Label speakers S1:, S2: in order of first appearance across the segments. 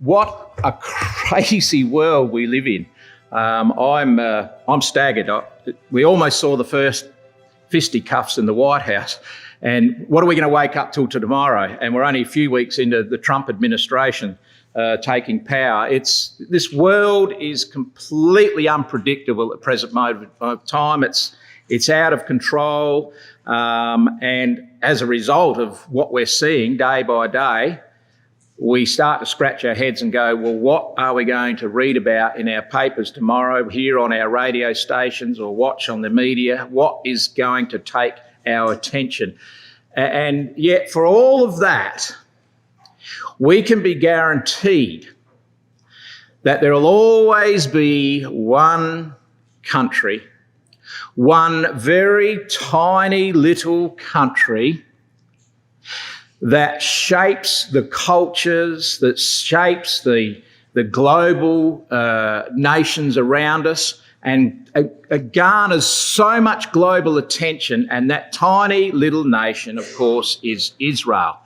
S1: what a crazy world we live in. I'm staggered. We almost saw the first fisticuffs in the White House. And what are we going to wake up till tomorrow? And we're only a few weeks into the Trump administration taking power. This world is completely unpredictable at the present moment of time. It's out of control. And as a result of what we're seeing day by day, we start to scratch our heads and go, well, what are we going to read about in our papers tomorrow, here on our radio stations, or watch on the media? What is going to take our attention? And yet for all of that, we can be guaranteed that there will always be one country, one very tiny little country that shapes the cultures, that shapes the global nations around us, and garners so much global attention. And that tiny little nation, of course, is Israel.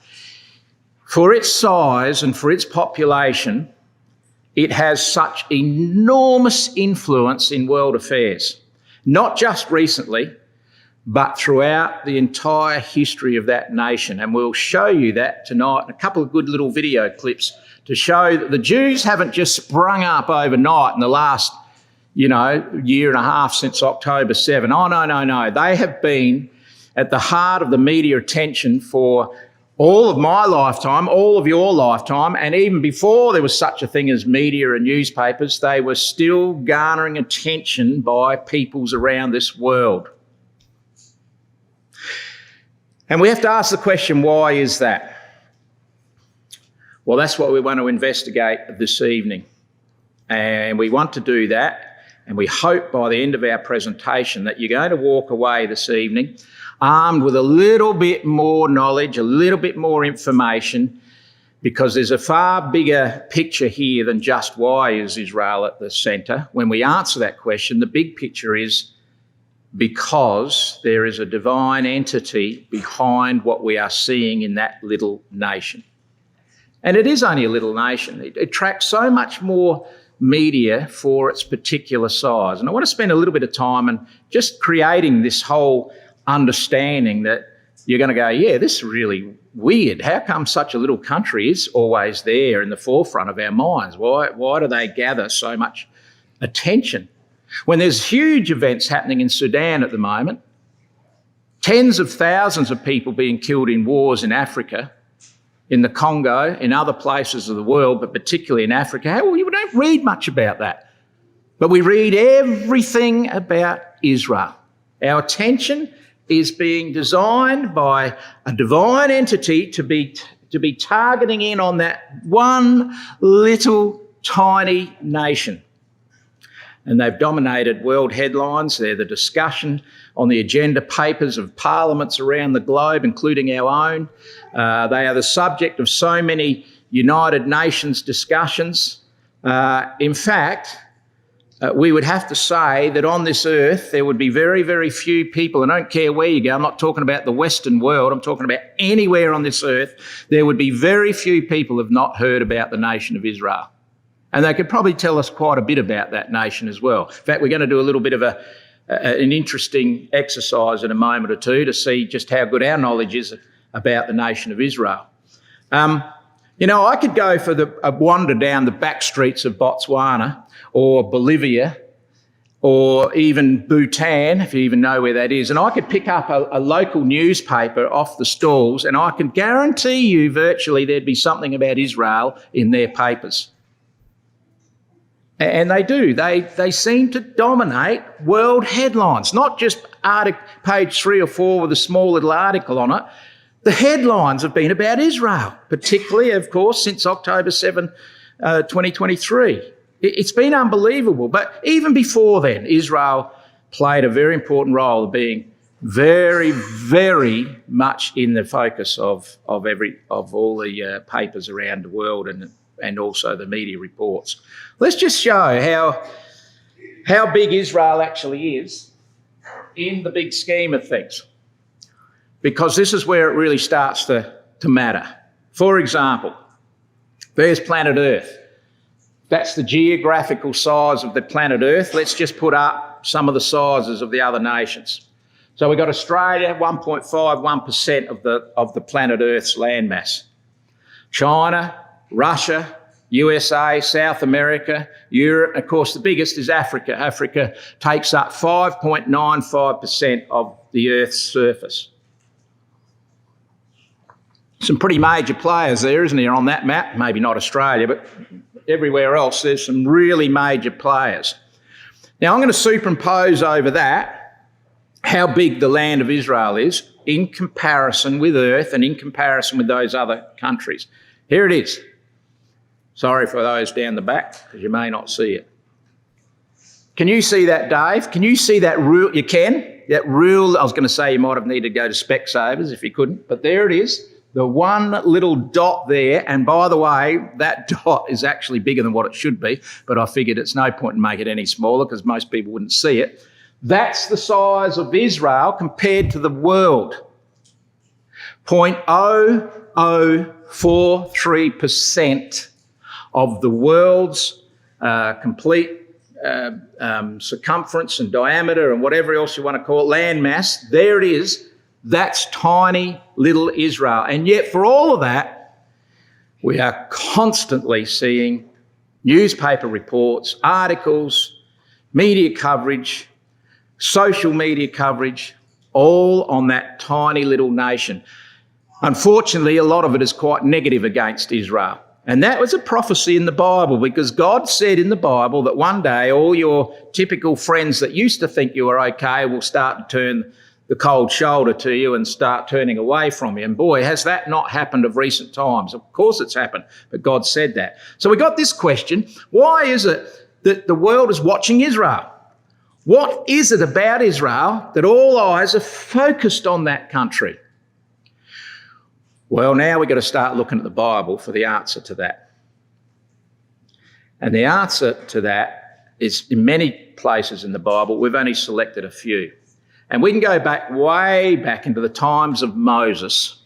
S1: For its size and for its population, it has such enormous influence in world affairs, not just recently, but throughout the entire history of that nation. And we'll show you that tonight in a couple of good little video clips to show that the Jews haven't just sprung up overnight in the last, year and a half since October 7. Oh, no. They have been at the heart of the media attention for all of my lifetime, all of your lifetime, and even before there was such a thing as media and newspapers, they were still garnering attention by peoples around this world. And we have to ask the question, why is that? Well, that's what we want to investigate this evening. And we want to do that, and we hope by the end of our presentation that you're going to walk away this evening armed with a little bit more knowledge, a little bit more information, because there's a far bigger picture here than just why is Israel at the centre. When we answer that question, the big picture is because there is a divine entity behind what we are seeing in that little nation. And it is only a little nation. It attracts so much more media for its particular size. And I want to spend a little bit of time on just creating this whole understanding that you're going to go, yeah, this is really weird. How come such a little country is always there in the forefront of our minds? Why do they gather so much attention? When there's huge events happening in Sudan at the moment, tens of thousands of people being killed in wars in Africa, in the Congo, in other places of the world, but particularly in Africa. Well, we don't read much about that. But we read everything about Israel. Our attention is being designed by a divine entity to be targeting in on that one little tiny nation. And they've dominated world headlines. They're the discussion on the agenda papers of parliaments around the globe, including our own. They are the subject of so many United Nations discussions. In fact, we would have to say that on this earth there would be very, very few people, and I don't care where you go, I'm not talking about the Western world, I'm talking about anywhere on this earth, there would be very few people who have not heard about the nation of Israel. And they could probably tell us quite a bit about that nation as well. In fact, we're going to do a little bit of an interesting exercise in a moment or two to see just how good our knowledge is about the nation of Israel. I could go for a wander down the back streets of Botswana or Bolivia or even Bhutan, if you even know where that is, and I could pick up a local newspaper off the stalls, and I can guarantee you virtually there'd be something about Israel in their papers. And they do. They seem to dominate world headlines, not just page 3 or 4 with a small little article on it. The headlines have been about Israel, particularly, of course, since October 7, 2023. It's been unbelievable. But even before then, Israel played a very important role of being very, very much in the focus of all the papers around the world and also the media reports. Let's just show how big Israel actually is in the big scheme of things, because this is where it really starts to matter. For example, there's planet Earth. That's the geographical size of the planet Earth. Let's just put up some of the sizes of the other nations. So we've got Australia, 1.51% of the planet Earth's landmass. China, Russia, USA, South America, Europe, and of course the biggest is Africa. Africa takes up 5.95% of the Earth's surface. Some pretty major players there, isn't there, on that map? Maybe not Australia, but everywhere else there's some really major players. Now I'm going to superimpose over that how big the land of Israel is in comparison with Earth and in comparison with those other countries. Here it is. Sorry for those down the back, because you may not see it. Can you see that, Dave? Can you see that rule? You can? That rule, I was going to say you might have needed to go to Specsavers if you couldn't, but there it is. The one little dot there, and by the way, that dot is actually bigger than what it should be, but I figured it's no point in making it any smaller because most people wouldn't see it. That's the size of Israel compared to the world. 0.0043% of the world's complete circumference and diameter and whatever else you want to call it, landmass. There it is. That's tiny little Israel. And yet for all of that, we are constantly seeing newspaper reports, articles, media coverage, social media coverage, all on that tiny little nation. Unfortunately, a lot of it is quite negative against Israel. And that was a prophecy in the Bible, because God said in the Bible that one day all your typical friends that used to think you were okay will start to turn the cold shoulder to you and start turning away from you. And boy, has that not happened of recent times. Of course it's happened, but God said that. So we got this question: why is it that the world is watching Israel? What is it about Israel that all eyes are focused on that country? Well, now we've got to start looking at the Bible for the answer to that. And the answer to that is in many places in the Bible. We've only selected a few. And we can go back way back into the times of Moses,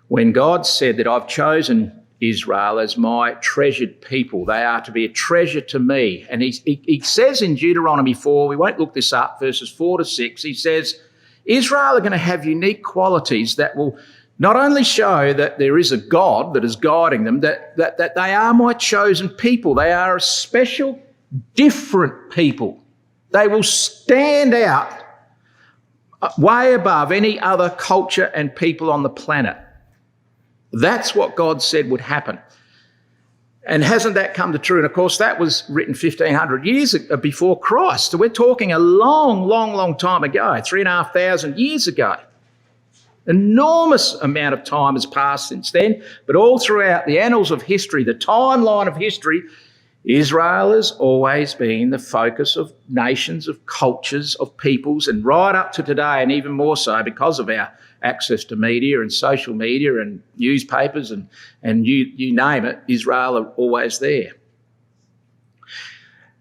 S1: when God said that I've chosen Israel as my treasured people. They are to be a treasure to me. And he says in Deuteronomy 4, we won't look this up, verses 4 to 6, he says, Israel are going to have unique qualities that will not only show that there is a God that is guiding them, that they are my chosen people. They are a special, different people. They will stand out way above any other culture and people on the planet. That's what God said would happen. And hasn't that come to true? And of course, that was written 1,500 years before Christ. So we're talking a long, long, long time ago, 3,500 years ago. Enormous amount of time has passed since then, but all throughout the annals of history, the timeline of history, Israel has always been the focus of nations, of cultures, of peoples, and right up to today, and even more so because of our access to media and social media and newspapers and you name it, Israel are always there.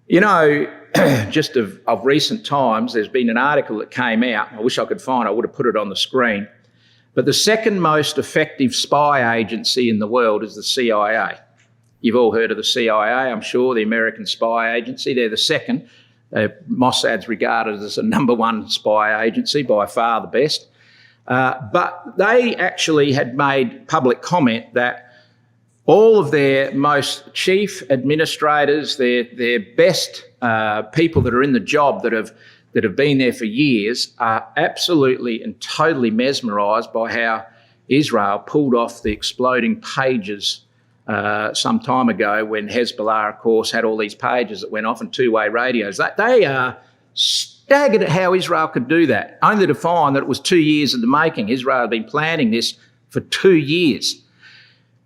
S1: You know, just of recent times, there's been an article that came out. I wish I could find it. I would have put it on the screen. But the second most effective spy agency in the world is the CIA. You've all heard of the CIA, I'm sure, the American spy agency. They're the second. Mossad's regarded as the number one spy agency, by far the best. But they actually had made public comment that all of their most chief administrators, their best people that are in the job that have been there for years, are absolutely and totally mesmerised by how Israel pulled off the exploding pages some time ago, when Hezbollah, of course, had all these pages that went off and two-way radios. They are staggered at how Israel could do that, only to find that it was 2 years in the making. Israel had been planning this for 2 years.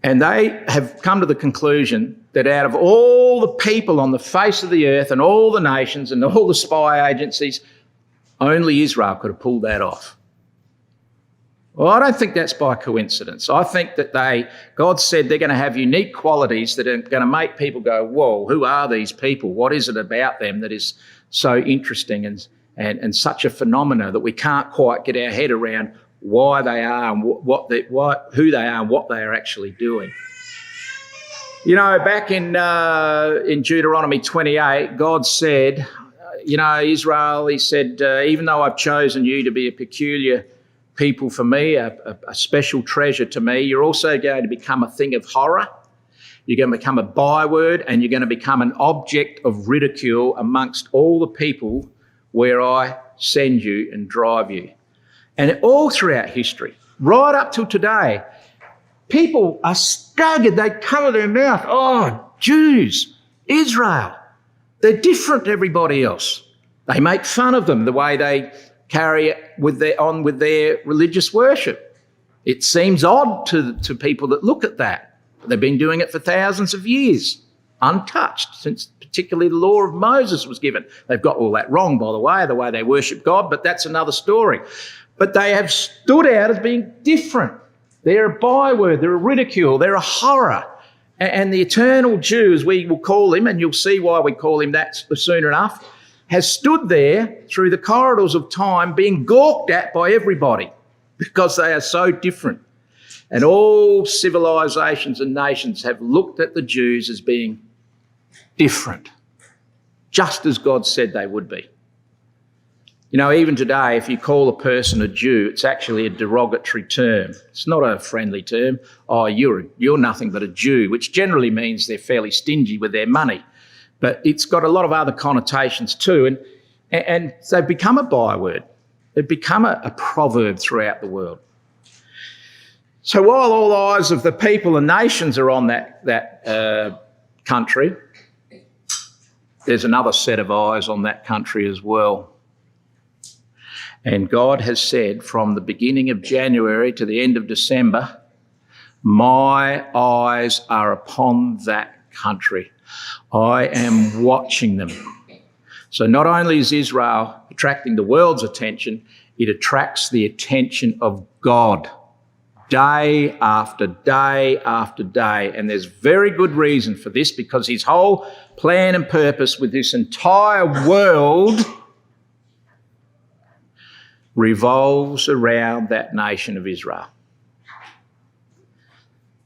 S1: And they have come to the conclusion that out of all the people on the face of the earth and all the nations and all the spy agencies, only Israel could have pulled that off. Well, I don't think that's by coincidence. I think that God said they're going to have unique qualities that are going to make people go, whoa, who are these people? What is it about them that is so interesting and such a phenomena that we can't quite get our head around why they are and who they are and what they are actually doing? You know, back in Deuteronomy 28, God said, Israel, he said, even though I've chosen you to be a peculiar people for me, a special treasure to me, you're also going to become a thing of horror. You're going to become a byword, and you're going to become an object of ridicule amongst all the people where I send you and drive you. And all throughout history, right up till today, people are staggered. They cover their mouth. Oh, Jews, Israel, they're different to everybody else. They make fun of them, the way they carry it with their religious worship. It seems odd to people that look at that. They've been doing it for thousands of years, untouched, since particularly the law of Moses was given. They've got all that wrong, by the way they worship God, but that's another story. But they have stood out as being different. They're a byword, they're a ridicule, they're a horror. And the eternal Jew, as we will call him, and you'll see why we call him that soon enough, has stood there through the corridors of time being gawked at by everybody because they are so different. And all civilizations and nations have looked at the Jews as being different, just as God said they would be. You know, even today, if you call a person a Jew, it's actually a derogatory term. It's not a friendly term. Oh, you're nothing but a Jew, which generally means they're fairly stingy with their money. But it's got a lot of other connotations too. And they've become a byword. They've become a proverb throughout the world. So while all eyes of the people and nations are on that country, there's another set of eyes on that country as well. And God has said from the beginning of January to the end of December, my eyes are upon that country. I am watching them. So not only is Israel attracting the world's attention, it attracts the attention of God day after day after day. And there's very good reason for this, because his whole plan and purpose with this entire world revolves around that nation of Israel.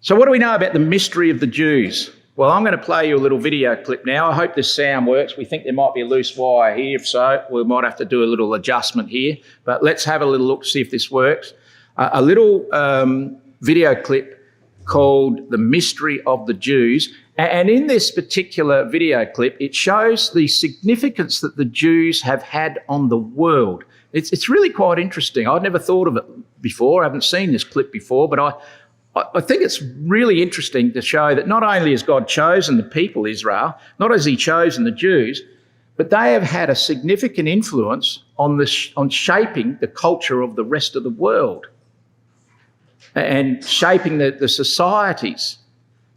S1: So what do we know about the mystery of the Jews? Well, I'm going to play you a little video clip now. I hope this sound works. We think there might be a loose wire here. If so, we might have to do a little adjustment here. But let's have a little look to see if this works. A little video clip called The Mystery of the Jews. And in this particular video clip, it shows the significance that the Jews have had on the world. It's really quite interesting. I'd never thought of it before. I haven't seen this clip before, but I think it's really interesting to show that not only has God chosen the people Israel, not has he chosen the Jews, but they have had a significant influence on shaping the culture of the rest of the world and shaping the societies.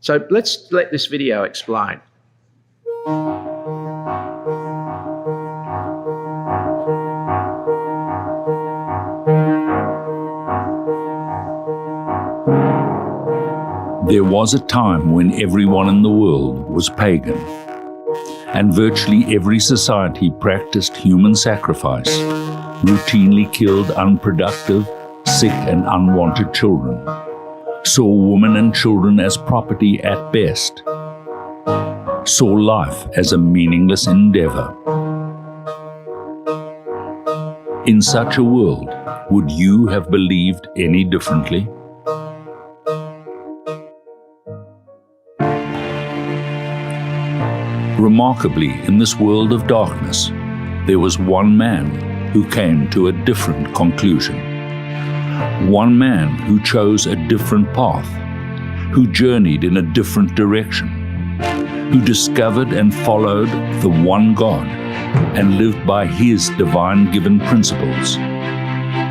S1: So let's let this video explain.
S2: There was a time when everyone in the world was pagan, and virtually every society practiced human sacrifice, routinely killed unproductive, sick and unwanted children, saw women and children as property at best, saw life as a meaningless endeavor. In such a world, would you have believed any differently? Remarkably, in this world of darkness, there was one man who came to a different conclusion. One man who chose a different path, who journeyed in a different direction, who discovered and followed the one God and lived by his divine-given principles.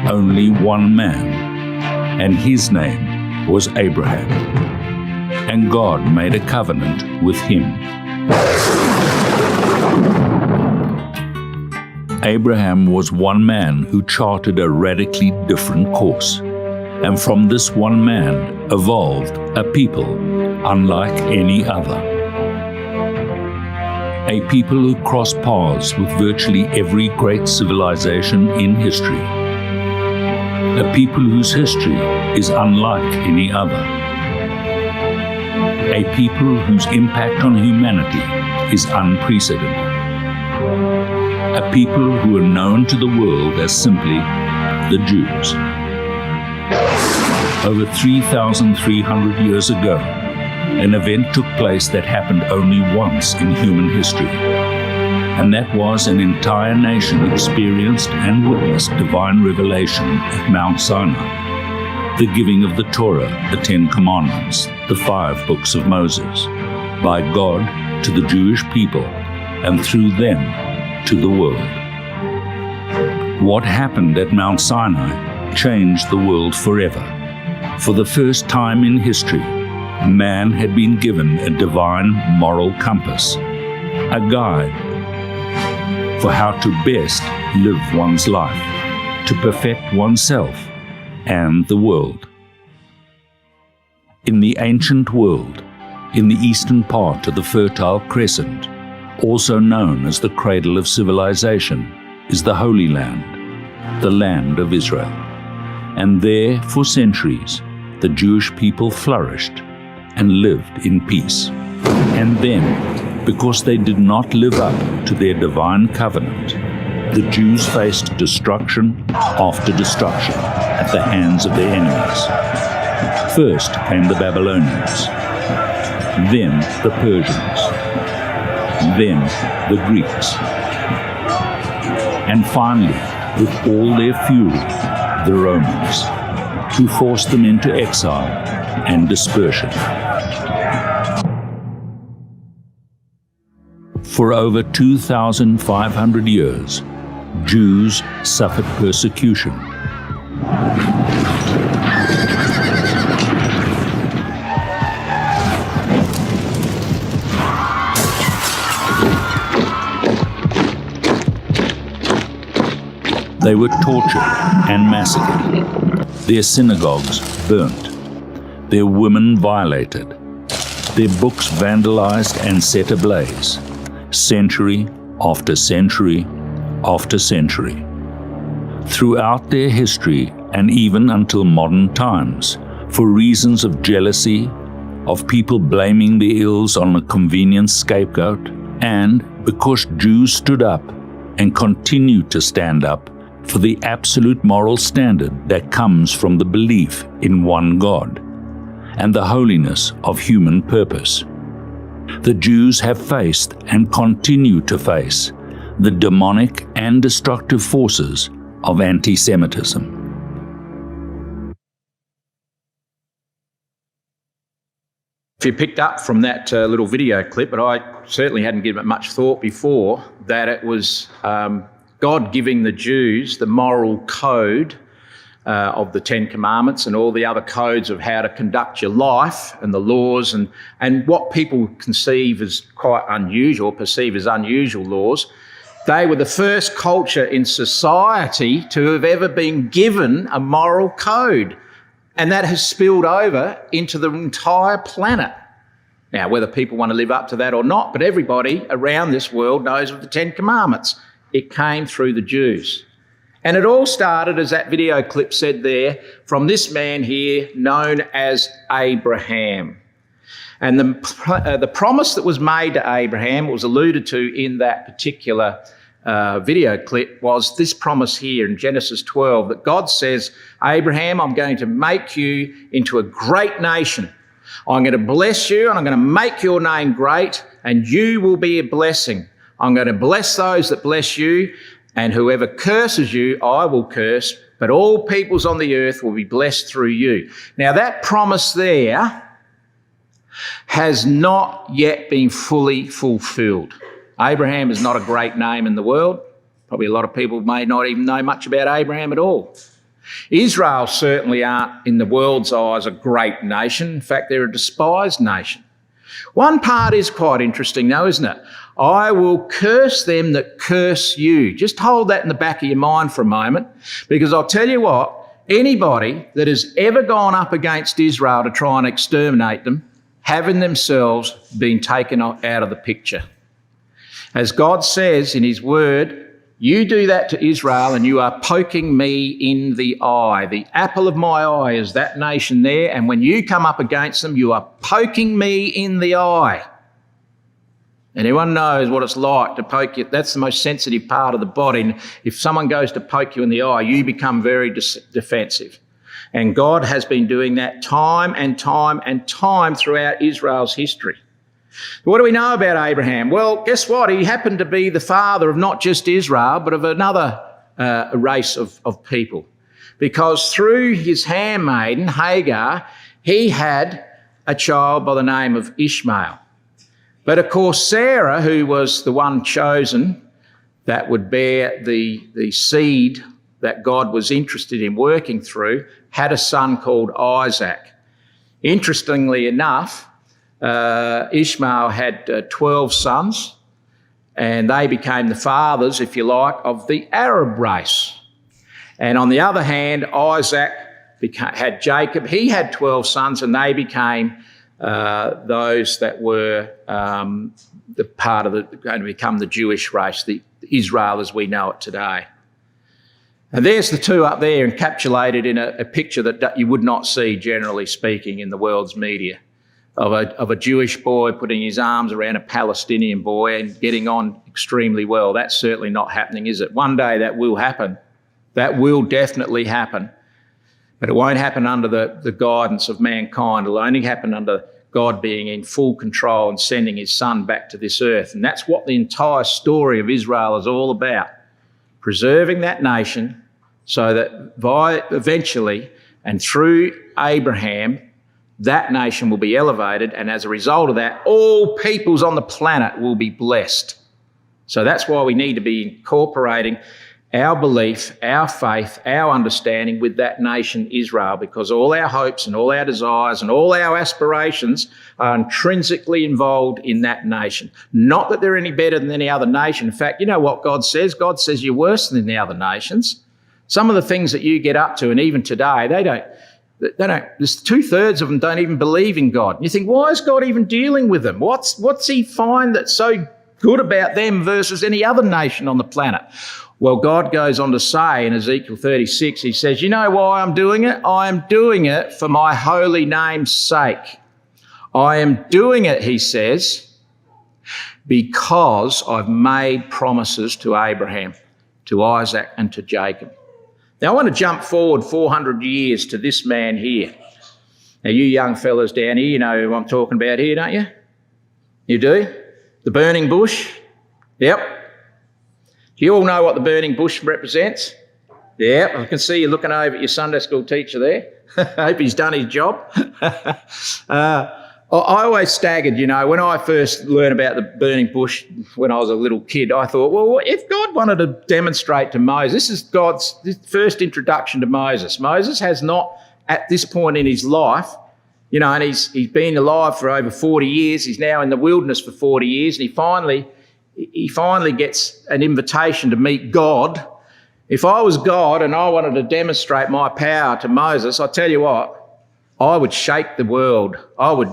S2: Only one man, and his name was Abraham. And God made a covenant with him. Abraham was one man who charted a radically different course, and from this one man evolved a people unlike any other. A people who crossed paths with virtually every great civilization in history. A people whose history is unlike any other. a people whose impact on humanity is unprecedented. A people who are known to the world as simply the Jews. Over 3,300 years ago, an event took place that happened only once in human history, and that was an entire nation experienced and witnessed divine revelation at Mount Sinai, the giving of the Torah, the 10 Commandments, the 5 books of Moses, by God to the Jewish people and through them to the world. What happened at Mount Sinai changed the world forever. For the first time in history, man had been given a divine moral compass, a guide for how to best live one's life, to perfect oneself and the world. In the ancient world, in the eastern part of the Fertile Crescent, also known as the cradle of civilization, is the Holy Land, the land of Israel. And there, for centuries, the Jewish people flourished and lived in peace. And then, because they did not live up to their divine covenant, the Jews faced destruction after destruction at the hands of their enemies. First came the Babylonians, then the Persians, then the Greeks, and finally, with all their fury, the Romans, who forced them into exile and dispersion. For over 2,500 years, Jews suffered persecution. They were tortured and massacred, their synagogues burnt, their women violated, their books vandalized and set ablaze, century after century after century. Throughout their history, and even until modern times, for reasons of jealousy, of people blaming the ills on a convenient scapegoat, and because Jews stood up and continue to stand up for the absolute moral standard that comes from the belief in one God and the holiness of human purpose. The Jews have faced and continue to face the demonic and destructive forces of anti-Semitism.
S1: If you picked up from that little video clip, but I certainly hadn't given it much thought before, that it was God giving the Jews the moral code of the 10 Commandments and all the other codes of how to conduct your life and the laws and what people conceive as quite unusual, perceive as unusual laws. They were the first culture in society to have ever been given a moral code, and that has spilled over into the entire planet. Now, whether people want to live up to that or not, but everybody around this world knows of the 10 Commandments. It came through the Jews. And it all started, as that video clip said there, from this man here known as Abraham. And the promise that was made to Abraham, was alluded to in that particular video clip, was this promise here in Genesis 12, that God says, Abraham, I'm going to make you into a great nation. I'm going to bless you and I'm going to make your name great, and you will be a blessing. I'm going to bless those that bless you, and whoever curses you, I will curse, but all peoples on the earth will be blessed through you. Now, that promise there has not yet been fully fulfilled. Abraham is not a great name in the world. Probably a lot of people may not even know much about Abraham at all. Israel certainly aren't, in the world's eyes, a great nation. In fact, they're a despised nation. One part is quite interesting though, isn't it? I will curse them that curse you. Just hold that in the back of your mind for a moment, because I'll tell you what, anybody that has ever gone up against Israel to try and exterminate them, having themselves been taken out of the picture. As God says in his word, You do that to Israel and you are poking me in the eye. The apple of my eye is that nation there, and when you come up against them, you are poking me in the eye. Anyone knows what it's like to poke you. That's the most sensitive part of the body. And if someone goes to poke you in the eye, you become very defensive. And God has been doing that time and time and time throughout Israel's history. What do we know about Abraham? Well, guess what? He happened to be the father of not just Israel, but of another race of people. Because through his handmaiden, Hagar, he had a child by the name of Ishmael. But of course, Sarah, who was the one chosen that would bear the seed that God was interested in working through, had a son called Isaac. Interestingly enough, Ishmael had 12 sons, and they became the fathers, if you like, of the Arab race. And on the other hand, Isaac had Jacob. He had 12 sons, and they became those that were the part of going to become the Jewish race, the Israel as we know it today. And there's the two up there encapsulated in a picture that you would not see, generally speaking, in the world's media, of a Jewish boy putting his arms around a Palestinian boy and getting on extremely well. That's certainly not happening, is it? One day that will happen. That will definitely happen. But it won't happen under the guidance of mankind. It'll only happen under God being in full control and sending his son back to this earth. And that's what the entire story of Israel is all about. Preserving that nation so that eventually and through Abraham, that nation will be elevated, and as a result of that, all peoples on the planet will be blessed. So that's why we need to be incorporating our belief, our faith, our understanding with that nation Israel, because all our hopes and all our desires and all our aspirations are intrinsically involved in that nation. Not that they're any better than any other nation. In fact, you know what God says? God says you're worse than the other nations. Some of the things that you get up to, and even today, they don't, there's 2/3 of them don't even believe in God. And you think, why is God even dealing with them? What's he find that's so good about them versus any other nation on the planet? Well, God goes on to say in Ezekiel 36, he says, you know why I'm doing it? I am doing it for my holy name's sake. I am doing it, he says, because I've made promises to Abraham, to Isaac and to Jacob. Now, I want to jump forward 400 years to this man here. Now, you young fellas down here, you know who I'm talking about here, don't you? You do? The burning bush? Yep. Do you all know what the burning bush represents? Yep, I can see you looking over at your Sunday school teacher there. I hope he's done his job. I always staggered, you know, when I first learned about the burning bush when I was a little kid, I thought, well, if God wanted to demonstrate to Moses, this is God's first introduction to Moses. Moses has not, at this point in his life, you know, and he's been alive for over 40 years. He's now in the wilderness for 40 years, and he finally gets an invitation to meet God. If I was God and I wanted to demonstrate my power to Moses, I tell you what, I would shake the world. I would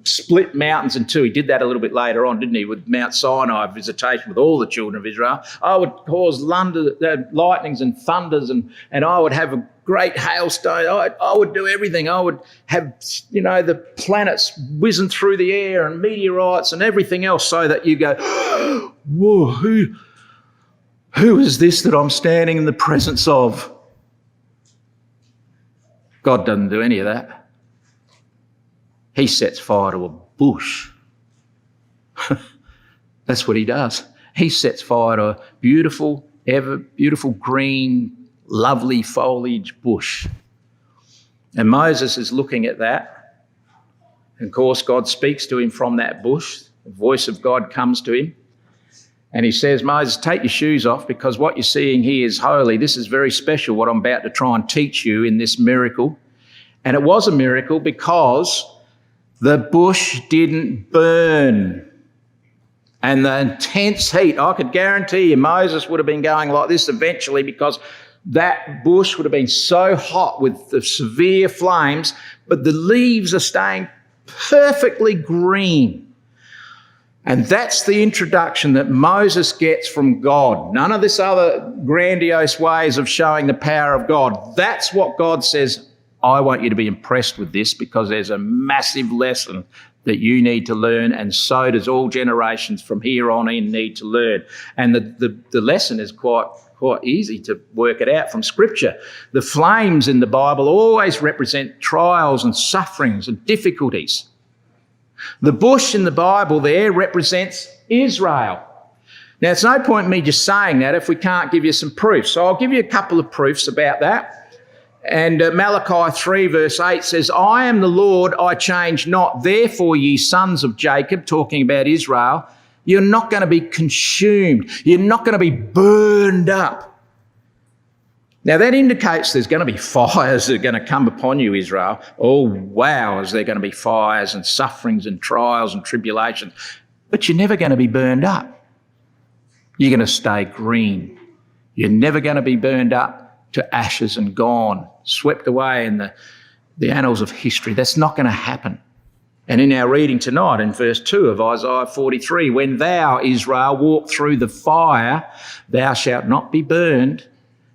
S1: split mountains in two. He did that a little bit later on, didn't he, with Mount Sinai visitation with all the children of Israel. I would cause lightnings and thunders, and I would have a great hailstone. I would do everything. I would have, you know, the planets whizzing through the air and meteorites and everything else, so that you go, whoa, who is this that I'm standing in the presence of? God doesn't do any of that. He sets fire to a bush. That's what he does. He sets fire to a beautiful green, lovely foliage bush. And Moses is looking at that. And of course, God speaks to him from that bush. The voice of God comes to him. And he says, Moses, take your shoes off, because what you're seeing here is holy. This is very special, what I'm about to try and teach you in this miracle. And it was a miracle because the bush didn't burn. And the intense heat, I could guarantee you Moses would have been going like this eventually, because that bush would have been so hot with the severe flames, but the leaves are staying perfectly green. And that's the introduction that Moses gets from God. None of this other grandiose ways of showing the power of God. That's what God says, I want you to be impressed with this, because there's a massive lesson that you need to learn, and so does all generations from here on in need to learn. And the lesson is quite easy to work it out from Scripture. The flames in the Bible always represent trials and sufferings and difficulties. The bush in the Bible there represents Israel. Now, it's no point in me just saying that if we can't give you some proofs. So I'll give you a couple of proofs about that. And Malachi 3 verse 8 says, I am the Lord, I change not. Therefore, ye sons of Jacob, talking about Israel, you're not going to be consumed. You're not going to be burned up. Now, that indicates there's going to be fires that are going to come upon you, Israel. Oh, wow, is there going to be fires and sufferings and trials and tribulations. But you're never going to be burned up. You're going to stay green. You're never going to be burned up to ashes and gone, swept away in the annals of history. That's not going to happen. And in our reading tonight, in verse 2 of Isaiah 43, when thou, Israel, walk through the fire, thou shalt not be burned,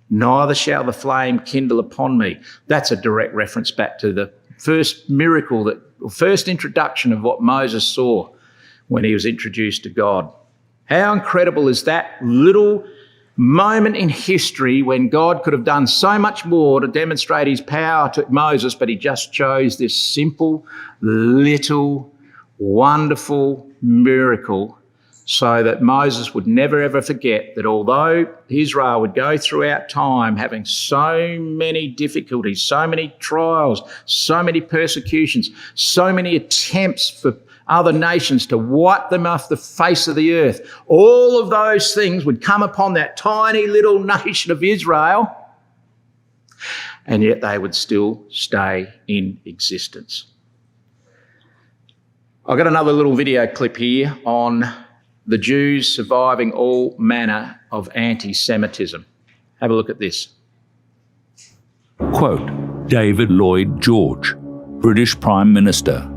S1: neither shall the flame kindle upon me. That's a direct reference back to the first miracle, first introduction of what Moses saw when he was introduced to God. How incredible is that little moment in history when God could have done so much more to demonstrate his power to Moses, but he just chose this simple, little, wonderful miracle so that Moses would never ever forget that although Israel would go throughout time having so many difficulties, so many trials, so many persecutions, so many attempts for other nations to wipe them off the face of the earth, all of those things would come upon that tiny little nation of Israel, and yet they would still stay in existence. I've got another little video clip here on the Jews surviving all manner of anti-Semitism. Have a look at this.
S2: Quote, David Lloyd George, British Prime Minister.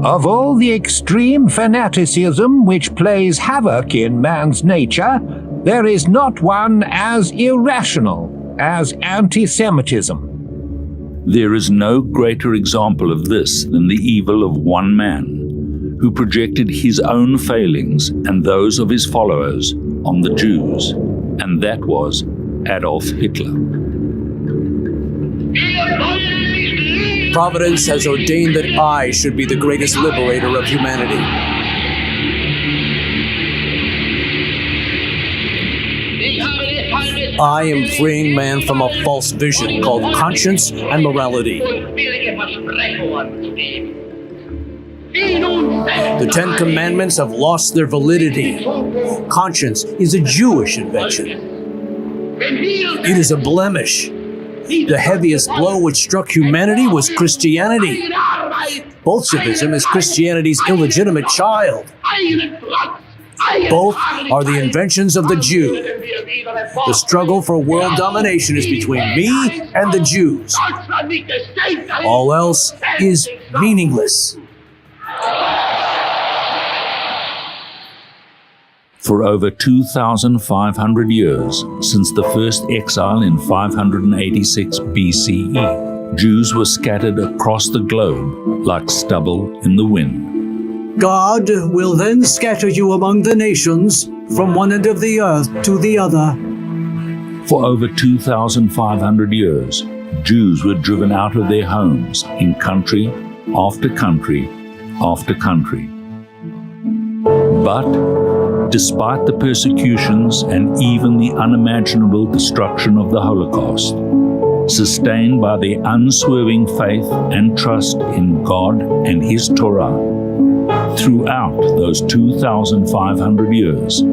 S3: Of all the extreme fanaticism which plays havoc in man's nature, there is not one as irrational as anti-Semitism.
S2: There is no greater example of this than the evil of one man, who projected his own failings and those of his followers on the Jews, and that was Adolf Hitler.
S4: Providence has ordained that I should be the greatest liberator of humanity. I am freeing man from a false vision called conscience and morality. The Ten Commandments have lost their validity. Conscience is a Jewish invention. It is a blemish. The heaviest blow which struck humanity was Christianity. Bolshevism is Christianity's illegitimate child. Both are the inventions of the Jew. The struggle for world domination is between me and the Jews. All else is meaningless.
S2: For over 2,500 years, since the first exile in 586 BCE, Jews were scattered across the globe like stubble in the wind.
S4: God will then scatter you among the nations from one end of the earth to the other.
S2: For over 2,500 years, Jews were driven out of their homes in country after country after country. But despite the persecutions and even the unimaginable destruction of the Holocaust, sustained by their unswerving faith and trust in God and His Torah, throughout those 2,500 years,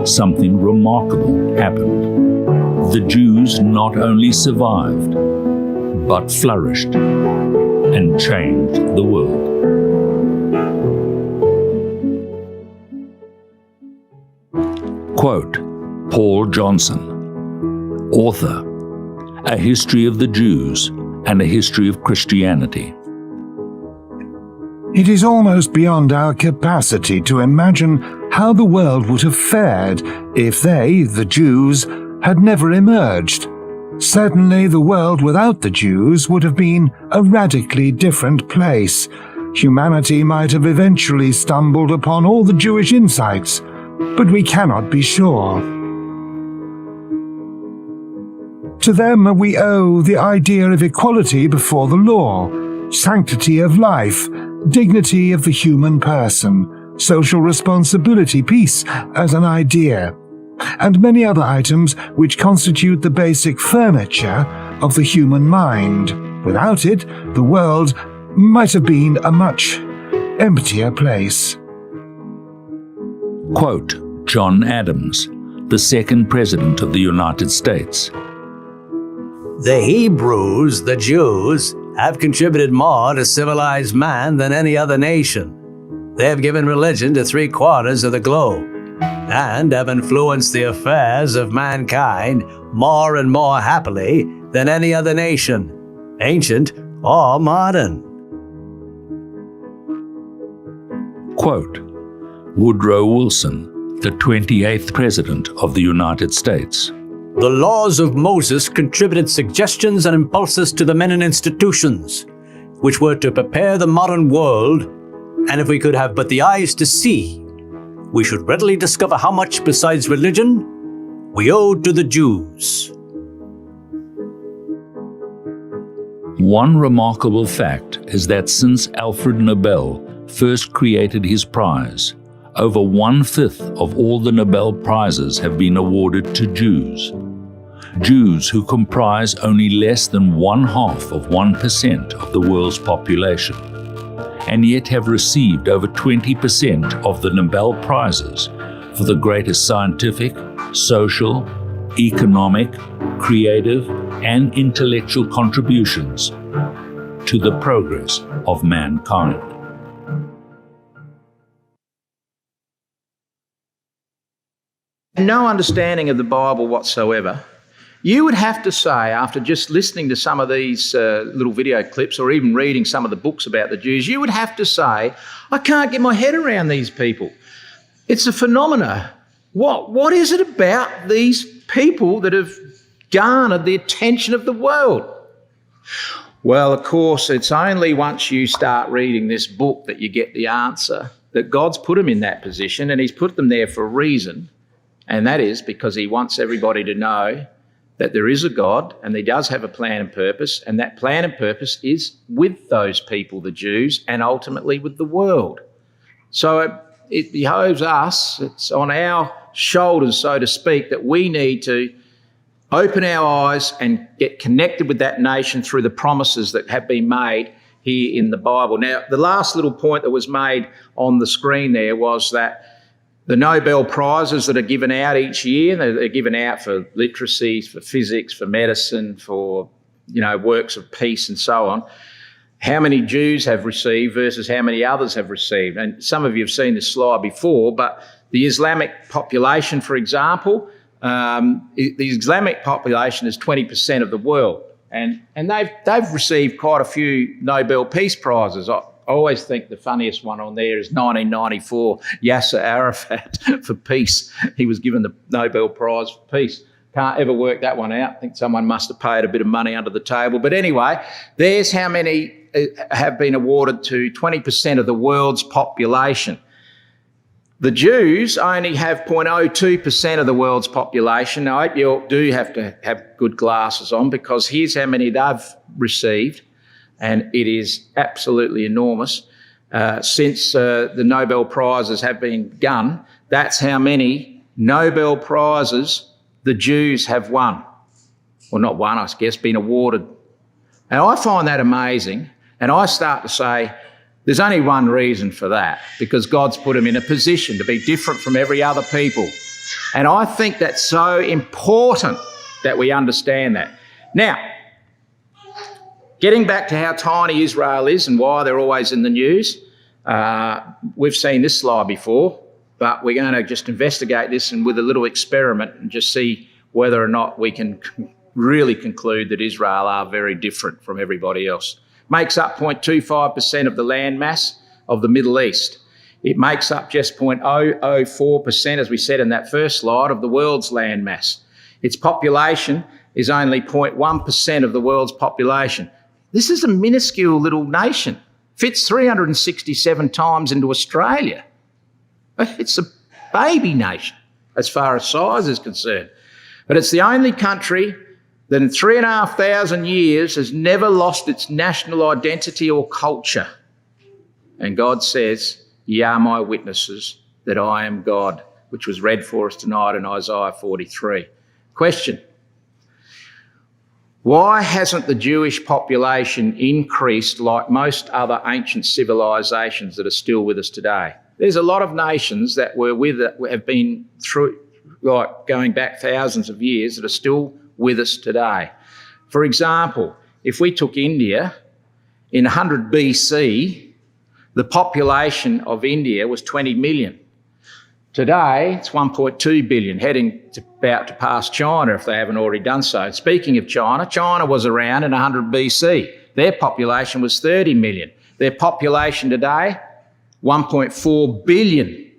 S2: something remarkable happened. The Jews not only survived, but flourished and changed the world. Quote, Paul Johnson, author, A History of the Jews and a History of Christianity.
S3: It is almost beyond our capacity to imagine how the world would have fared if they, the Jews, had never emerged. Certainly the world without the Jews would have been a radically different place. Humanity might have eventually stumbled upon all the Jewish insights, but we cannot be sure. To them we owe the idea of equality before the law, sanctity of life, dignity of the human person, social responsibility, peace as an idea, and many other items which constitute the basic furniture of the human mind. Without it, the world might have been a much emptier place.
S2: Quote John Adams, the second President of the United States.
S4: The Hebrews, the Jews, have contributed more to civilized man than any other nation. They have given religion to 3/4 of the globe and have influenced the affairs of mankind more and more happily than any other nation, ancient or modern.
S2: Quote Woodrow Wilson, the 28th President of the United States.
S4: The laws of Moses contributed suggestions and impulses to the men and institutions, which were to prepare the modern world, and if we could have but the eyes to see, we should readily discover how much besides religion we owed to the Jews.
S2: One remarkable fact is that since Alfred Nobel first created his prize, over 1/5 of all the Nobel Prizes have been awarded to Jews. Jews who comprise only less than 1/2 of 1% of the world's population, and yet have received over 20% of the Nobel Prizes for the greatest scientific, social, economic, creative, and intellectual contributions to the progress of mankind.
S1: No understanding of the Bible whatsoever, you would have to say, after just listening to some of these little video clips or even reading some of the books about the Jews, you would have to say, I can't get my head around these people. It's a phenomena. What is it about these people that have garnered the attention of the world? Well, of course, it's only once you start reading this book that you get the answer, that God's put them in that position, and he's put them there for a reason, and that is because he wants everybody to know that there is a God and he does have a plan and purpose, and that plan and purpose is with those people, the Jews, and ultimately with the world. So it behoves us, it's on our shoulders, so to speak, that we need to open our eyes and get connected with that nation through the promises that have been made here in the Bible. Now, the last little point that was made on the screen there was that the Nobel Prizes that are given out each year, they're given out for literacy, for physics, for medicine, for, works of peace and so on. How many Jews have received versus how many others have received? And some of you have seen this slide before, but the Islamic population, for example, the Islamic population is 20% of the world, and they've received quite a few Nobel Peace Prizes. I always think the funniest one on there is 1994, Yasser Arafat for peace. He was given the Nobel Prize for Peace. Can't ever work that one out. I think someone must have paid a bit of money under the table. But anyway, there's how many have been awarded to 20% of the world's population. The Jews only have 0.02% of the world's population. Now, I hope you all do have to have good glasses on, because here's how many they've received, and it is absolutely enormous. Since the Nobel Prizes have been begun, that's how many Nobel Prizes the Jews have won. Well, not won, I guess, been awarded. And I find that amazing, and I start to say, there's only one reason for that, because God's put them in a position to be different from every other people. And I think that's so important that we understand that. Now, getting back to how tiny Israel is and why they're always in the news, we've seen this slide before, but we're going to just investigate this and with a little experiment and just see whether or not we can really conclude that Israel are very different from everybody else. Makes up 0.25% of the land mass. of the Middle East. It makes up just 0.004%, as we said in that first slide, of the world's landmass. Its population is only 0.1% of the world's population. This is a minuscule little nation. Fits 367 times into Australia. It's a baby nation as far as size is concerned. But it's the only country that in 3,500 years has never lost its national identity or culture. And God says, "Ye are my witnesses that I am God," which was read for us tonight in Isaiah 43. Question: why hasn't the Jewish population increased like most other ancient civilisations that are still with us today? There's a lot of nations that have been through, like going back thousands of years, that are still with us today. For example, if we took India, in 100 BC, the population of India was 20 million. Today, it's 1.2 billion, about to pass China if they haven't already done so. Speaking of China, China was around in 100 BC. Their population was 30 million. Their population today, 1.4 billion.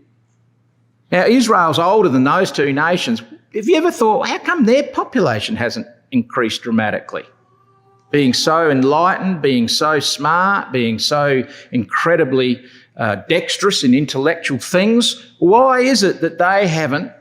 S1: Now, Israel's older than those two nations. Have you ever thought, how come their population hasn't increased dramatically? Being so enlightened, being so smart, being so incredibly dexterous in intellectual things, why is it that they haven't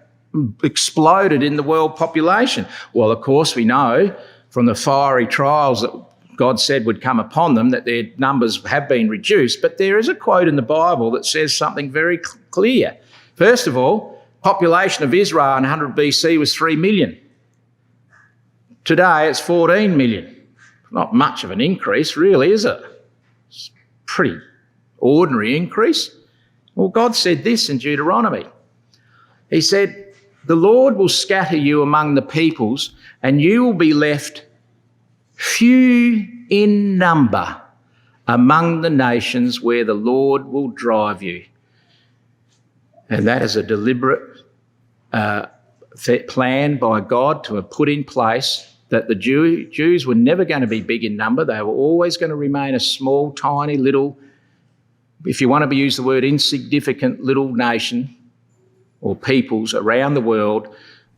S1: exploded in the world population? Well, of course, we know from the fiery trials that God said would come upon them that their numbers have been reduced, but there is a quote in the Bible that says something very clear. First of all, population of Israel in 100 BC was 3 million. Today it's 14 million. Not much of an increase, really, is it? It's pretty ordinary increase. Well, God said this in Deuteronomy. He said, "The Lord will scatter you among the peoples, and you will be left few in number among the nations where the Lord will drive you." And that is a deliberate plan by God to have put in place that the Jews were never going to be big in number. They were always going to remain a small, tiny little, if you want to use the word insignificant, little nation or peoples around the world,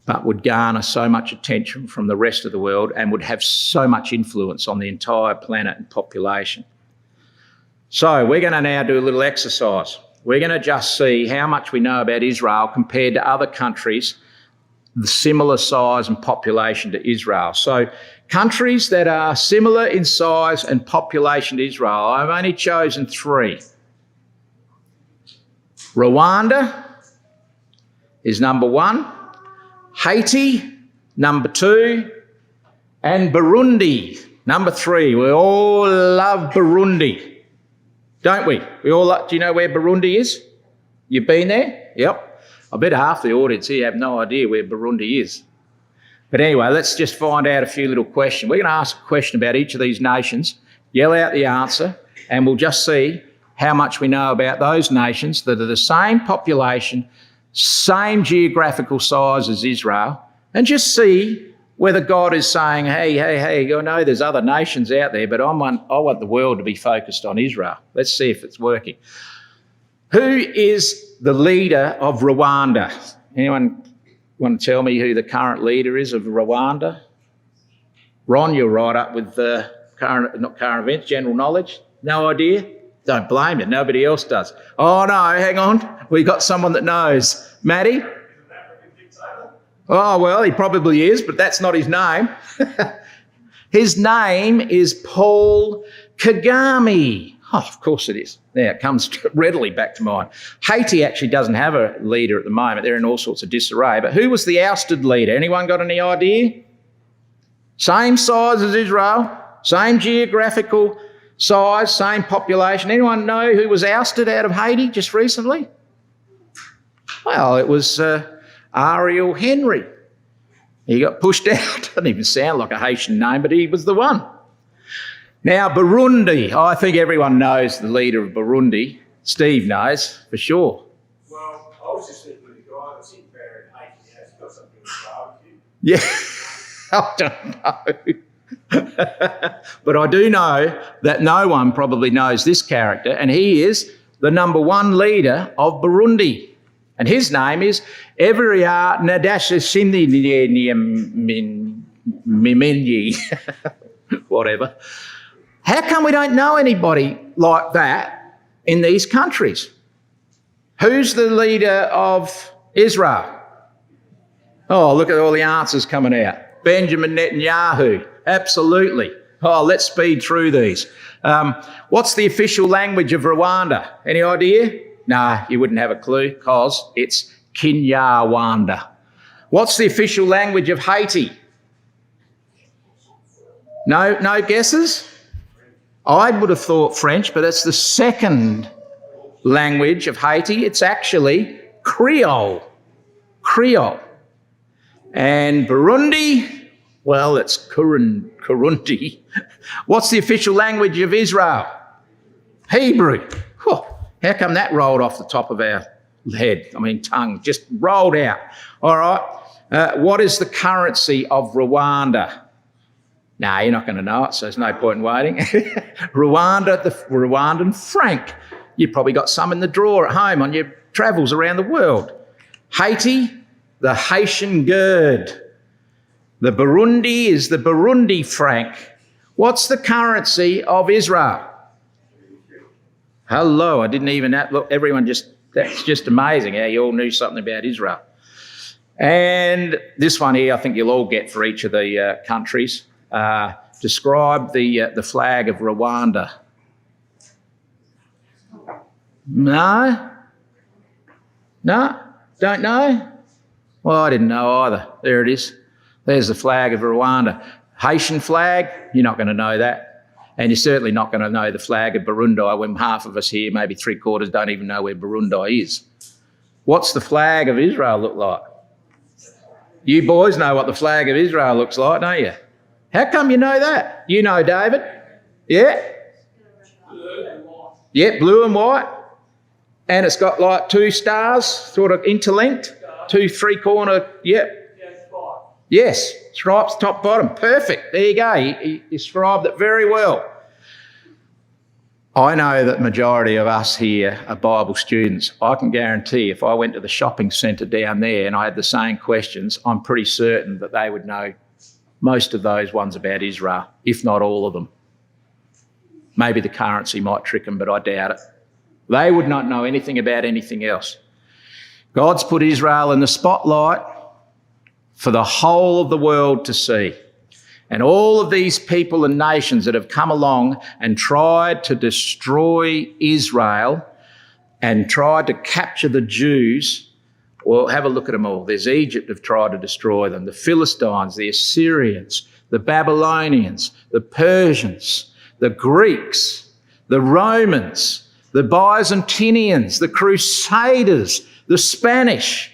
S1: but would garner so much attention from the rest of the world and would have so much influence on the entire planet and population. So we're going to now do a little exercise. We're going to just see how much we know about Israel compared to other countries the similar size and population to Israel. So countries that are similar in size and population to Israel, I've only chosen 3. Rwanda is number 1, Haiti, number 2, and Burundi, number 3. We all love Burundi, don't we? Do you know where Burundi is? You've been there? Yep. I bet half the audience here have no idea where Burundi is. But anyway, let's just find out a few little questions. We're going to ask a question about each of these nations, yell out the answer, and we'll just see how much we know about those nations that are the same population, same geographical size as Israel, and just see whether God is saying, hey, I know there's other nations out there, but I want the world to be focused on Israel. Let's see if it's working. Who is the leader of Rwanda? Anyone want to tell me who the current leader is of Rwanda? Ron, you're right up with not current events, general knowledge. No idea? Don't blame you. Nobody else does. Oh, no, hang on. We got someone that knows. Matty? Oh, well, he probably is, but that's not his name. His name is Paul Kagame. Oh, of course it is. Now, it comes readily back to mind. Haiti actually doesn't have a leader at the moment. They're in all sorts of disarray. But who was the ousted leader? Anyone got any idea? Same size as Israel, same geographical size, same population. Anyone know who was ousted out of Haiti just recently? Well, it was Ariel Henry. He got pushed out. Doesn't even sound like a Haitian name, but he was the one. Now, Burundi. I think everyone knows the leader of Burundi. Steve knows, for sure.
S5: Well, I was just thinking the guy that's in there in Haiti has got something to barbecue.
S1: Yeah, I don't know. But I do know that no one probably knows this character, and he is the number one leader of Burundi. And his name is Everia Nadashishindiyamimini, whatever. How come we don't know anybody like that in these countries? Who's the leader of Israel? Oh, look at all the answers coming out. Benjamin Netanyahu, absolutely. Oh, let's speed through these. What's the official language of Rwanda? Any idea? Nah, you wouldn't have a clue because it's Kinyarwanda. What's the official language of Haiti? No guesses? I would have thought French, but it's the second language of Haiti. It's actually Creole. Creole. And Burundi, well, it's Kurundi. What's the official language of Israel? Hebrew. Whew, how come that rolled off the top of our tongue, just rolled out. All right. What is the currency of Rwanda? No, you're not going to know it, so there's no point in waiting. Rwanda, the Rwandan franc. You've probably got some in the drawer at home on your travels around the world. Haiti, the Haitian gird. The Burundi is the Burundi franc. What's the currency of Israel? Hello, I didn't even look, everyone that's just amazing how you all knew something about Israel. And this one here, I think you'll all get for each of the countries. Describe the flag of Rwanda. No? Don't know? Well, I didn't know either. There it is. There's the flag of Rwanda. Haitian flag, you're not going to know that. And you're certainly not going to know the flag of Burundi when half of us here, maybe 3/4, don't even know where Burundi is. What's the flag of Israel look like? You boys know what the flag of Israel looks like, don't you? How come you know that? You know, David? Yeah? Yeah, blue and white. And it's got like 2 stars, sort of interlinked, 2 3-corner, yep. Yes, stripes top, bottom. Perfect. There you go. He described it very well. I know that the majority of us here are Bible students. I can guarantee if I went to the shopping centre down there and I had the same questions, I'm pretty certain that they would know most of those ones about Israel, if not all of them. Maybe the currency might trick them, but I doubt it. They would not know anything about anything else. God's put Israel in the spotlight for the whole of the world to see. And all of these people and nations that have come along and tried to destroy Israel and tried to capture the Jews, well, have a look at them all. There's Egypt have tried to destroy them, the Philistines, the Assyrians, the Babylonians, the Persians, the Greeks, the Romans, the Byzantinians, the Crusaders, the Spanish,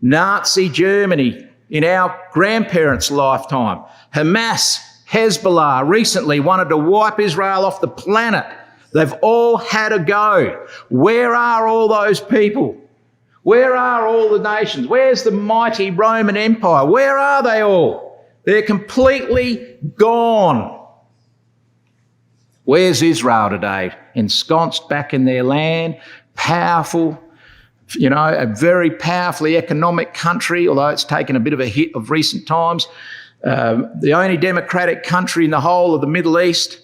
S1: Nazi Germany in our grandparents' lifetime, Hamas, Hezbollah recently wanted to wipe Israel off the planet. They've all had a go. Where are all those people? Where are all the nations? Where's the mighty Roman Empire? Where are they all? They're completely gone. Where's Israel today? Ensconced back in their land, powerful, a very powerfully economic country, although it's taken a bit of a hit of recent times. The only democratic country in the whole of the Middle East,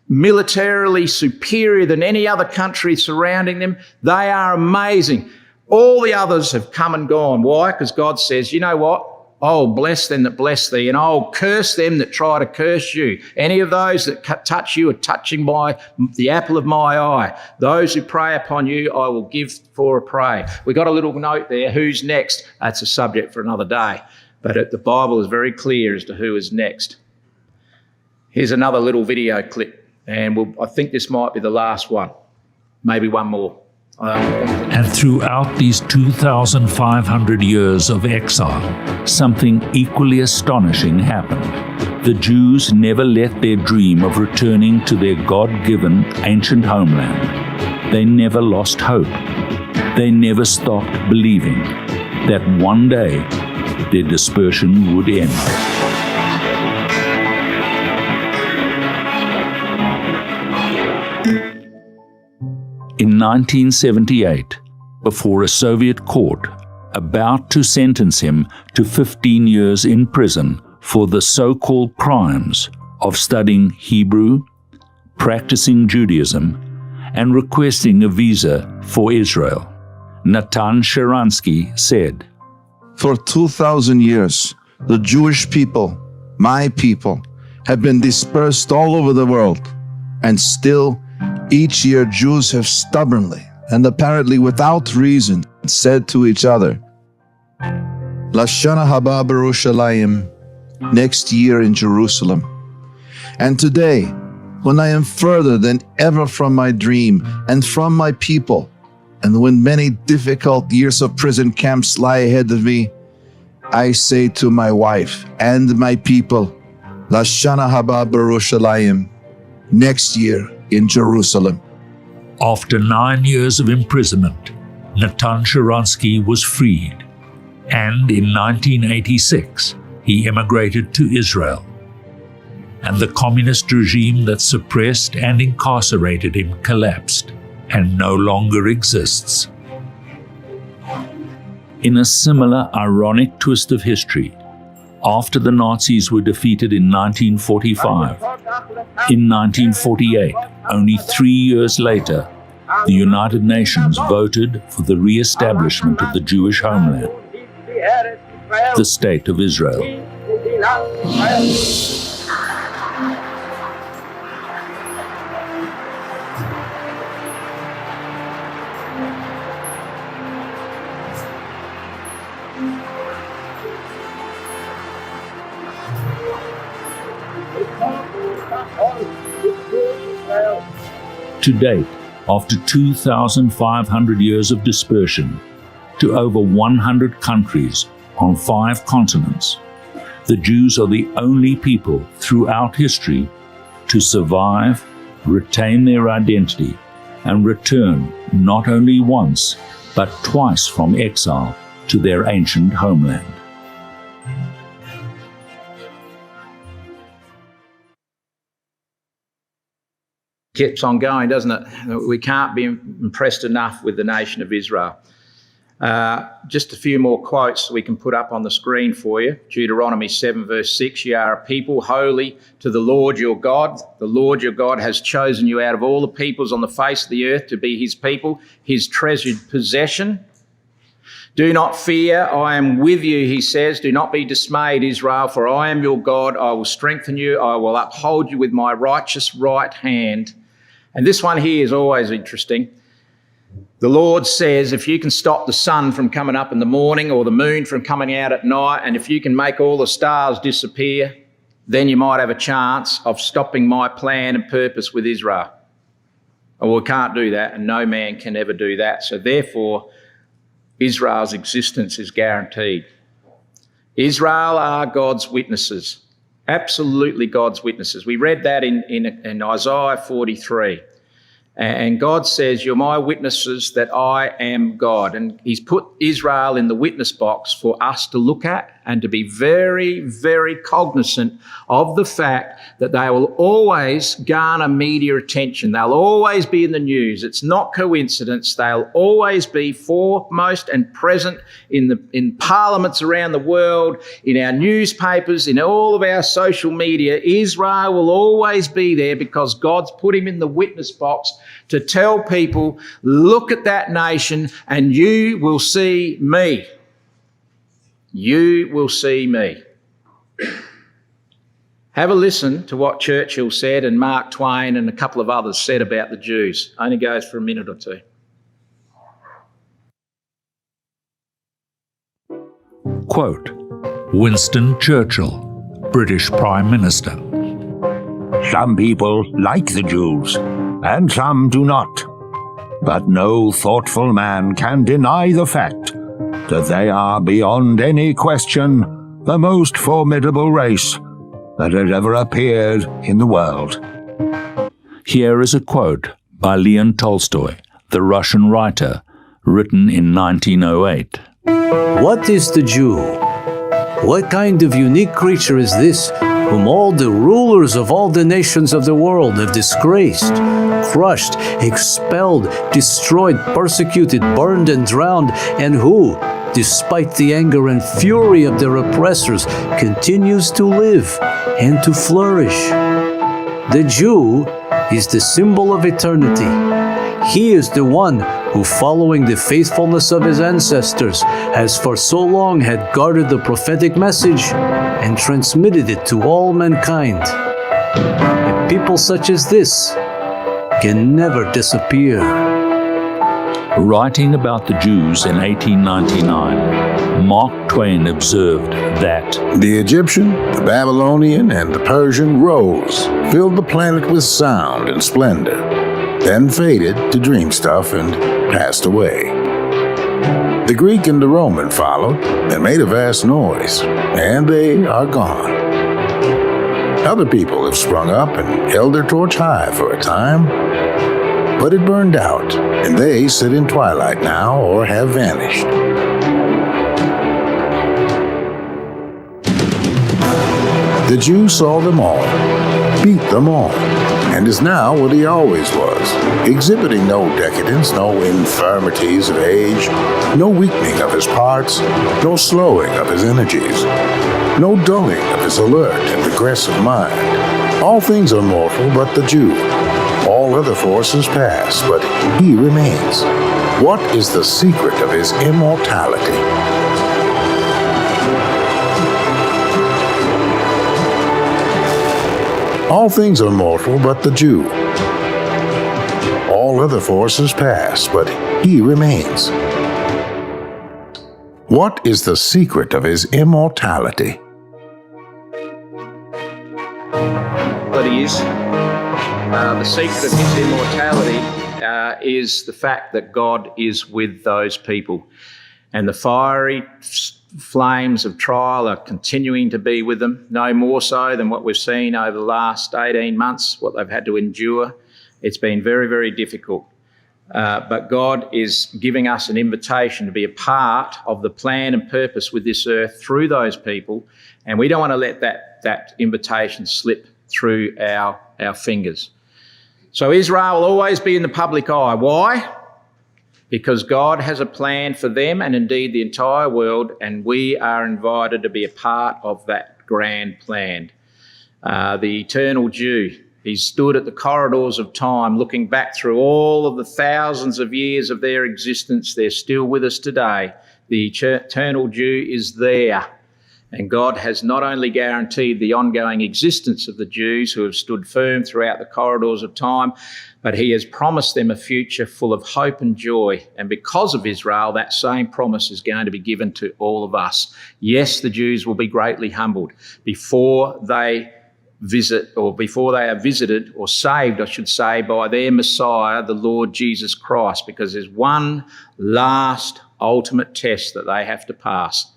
S1: militarily superior than any other country surrounding them. They are amazing. All the others have come and gone. Why? Because God says, you know what? I'll bless them that bless thee, and I'll curse them that try to curse you. Any of those that touch you are touching the apple of my eye. Those who prey upon you, I will give for a prey. We got a little note there, who's next? That's a subject for another day. But the Bible is very clear as to who is next. Here's another little video clip, and I think this might be the last one. Maybe one more.
S2: And throughout these 2,500 years of exile, something equally astonishing happened. The Jews never let their dream of returning to their God-given ancient homeland. They never lost hope. They never stopped believing that one day their dispersion would end. In In 1978, before a Soviet court about to sentence him to 15 years in prison for the so-called crimes of studying Hebrew, practicing Judaism, and requesting a visa for Israel, Natan Sharansky said,
S6: "For 2,000 years, the Jewish people, my people, have been dispersed all over the world, and still, each year Jews have stubbornly and apparently without reason said to each other, Lashana haba b'Yerushalayim, next year in Jerusalem. And today, when I am further than ever from my dream and from my people, and when many difficult years of prison camps lie ahead of me, I say to my wife and my people, Lashana haba b'Yerushalayim, next year in Jerusalem."
S2: After 9 years of imprisonment, Natan Sharansky was freed, and in 1986 he immigrated to Israel. And the communist regime that suppressed and incarcerated him collapsed and no longer exists. In a similar ironic twist of history, after the Nazis were defeated in 1945, in 1948, only 3 years later, the United Nations voted for the re-establishment of the Jewish homeland, the State of Israel. To date, after 2,500 years of dispersion to over 100 countries on 5 continents, the Jews are the only people throughout history to survive, retain their identity, and return not only once, but twice from exile to their ancient homeland.
S1: Keeps on going, doesn't it? We can't be impressed enough with the nation of Israel. Just a few more quotes we can put up on the screen for you. Deuteronomy 7 verse 6, "You are a people holy to the Lord your God. The Lord your God has chosen you out of all the peoples on the face of the earth to be his people, his treasured possession. Do not fear, I am with you," he says. "Do not be dismayed, Israel, for I am your God. I will strengthen you. I will uphold you with my righteous right hand." And this one here is always interesting. The Lord says, if you can stop the sun from coming up in the morning or the moon from coming out at night, and if you can make all the stars disappear, then you might have a chance of stopping my plan and purpose with Israel. Well, we can't do that, and no man can ever do that. So therefore, Israel's existence is guaranteed. Israel are God's witnesses, absolutely God's witnesses. We read that in Isaiah 43. And God says, "You're my witnesses that I am God." And he's put Israel in the witness box for us to look at and to be very, very cognizant of the fact that they will always garner media attention. They'll always be in the news. It's not coincidence. They'll always be foremost and present in parliaments around the world, in our newspapers, in all of our social media. Israel will always be there because God's put him in the witness box to tell people, look at that nation and you will see me. You will see me. Have a listen to what Churchill said and Mark Twain and a couple of others said about the Jews. Only goes for a minute or two.
S2: Quote, Winston Churchill, British Prime Minister.
S7: "Some people like the Jews, and some do not. But no thoughtful man can deny the fact that they are beyond any question the most formidable race that has ever appeared in the world."
S2: Here is a quote by Leon Tolstoy, the Russian writer, written in 1908.
S4: What is the Jew? What kind of unique creature is this whom all the rulers of all the nations of the world have disgraced, crushed, expelled, destroyed, persecuted, burned, and drowned, and who, despite the anger and fury of their oppressors, continues to live and to flourish. The Jew is the symbol of eternity. He is the one who, following the faithfulness of his ancestors, has for so long had guarded the prophetic message and transmitted it to all mankind. A people such as this can never disappear.
S2: Writing about the Jews in 1899, Mark Twain observed that
S8: the Egyptian, the Babylonian, and the Persian rose, filled the planet with sound and splendor, then faded to dream stuff and passed away. The Greek and the Roman followed and made a vast noise, and they are gone. Other people have sprung up and held their torch high for a time, but it burned out, and they sit in twilight now or have vanished. The Jew saw them all, beat them all, and is now what he always was, exhibiting no decadence, no infirmities of age, no weakening of his parts, no slowing of his energies, no dulling of his alert and progressive mind. All things are mortal but the Jew. All other forces pass, but he remains. What is the secret of his immortality? All things are mortal but the Jew. All other forces pass, but he remains. What is the secret of his immortality?
S1: The secret of his immortality is the fact that God is with those people. And the fiery flames of trial are continuing to be with them, no more so than what we've seen over the last 18 months, what they've had to endure. It's been very, very difficult. But God is giving us an invitation to be a part of the plan and purpose with this earth through those people. And we don't want to let that invitation slip through our fingers. So Israel will always be in the public eye. Why? Because God has a plan for them and indeed the entire world, and we are invited to be a part of that grand plan. The eternal Jew, he stood at the corridors of time looking back through all of the thousands of years of their existence. They're still with us today. The eternal Jew is there. And God has not only guaranteed the ongoing existence of the Jews who have stood firm throughout the corridors of time, but he has promised them a future full of hope and joy. And because of Israel, that same promise is going to be given to all of us. Yes, the Jews will be greatly humbled before they are visited or saved, I should say, by their Messiah, the Lord Jesus Christ, because there's one last ultimate test that they have to pass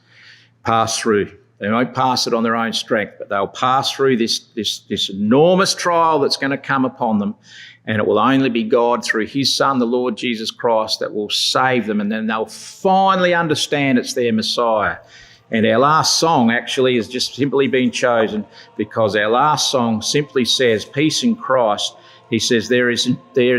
S1: through. They won't pass it on their own strength, but they'll pass through this enormous trial that's going to come upon them, and it will only be God through his Son, the Lord Jesus Christ, that will save them, and then they'll finally understand it's their Messiah. And our last song actually has just simply been chosen because our last song simply says, peace in Christ. He says there is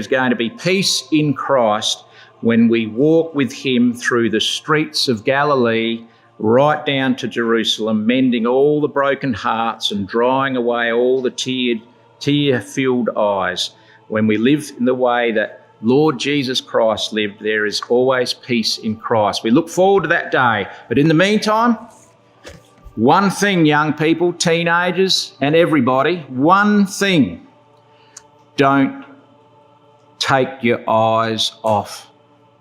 S1: going to be peace in Christ when we walk with him through the streets of Galilee, right down to Jerusalem, mending all the broken hearts and drying away all the tear-filled eyes. When we live in the way that Lord Jesus Christ lived, there is always peace in Christ. We look forward to that day. But in the meantime, one thing, young people, teenagers and everybody, one thing: don't take your eyes off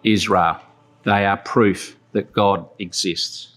S1: Israel. They are proof that God exists.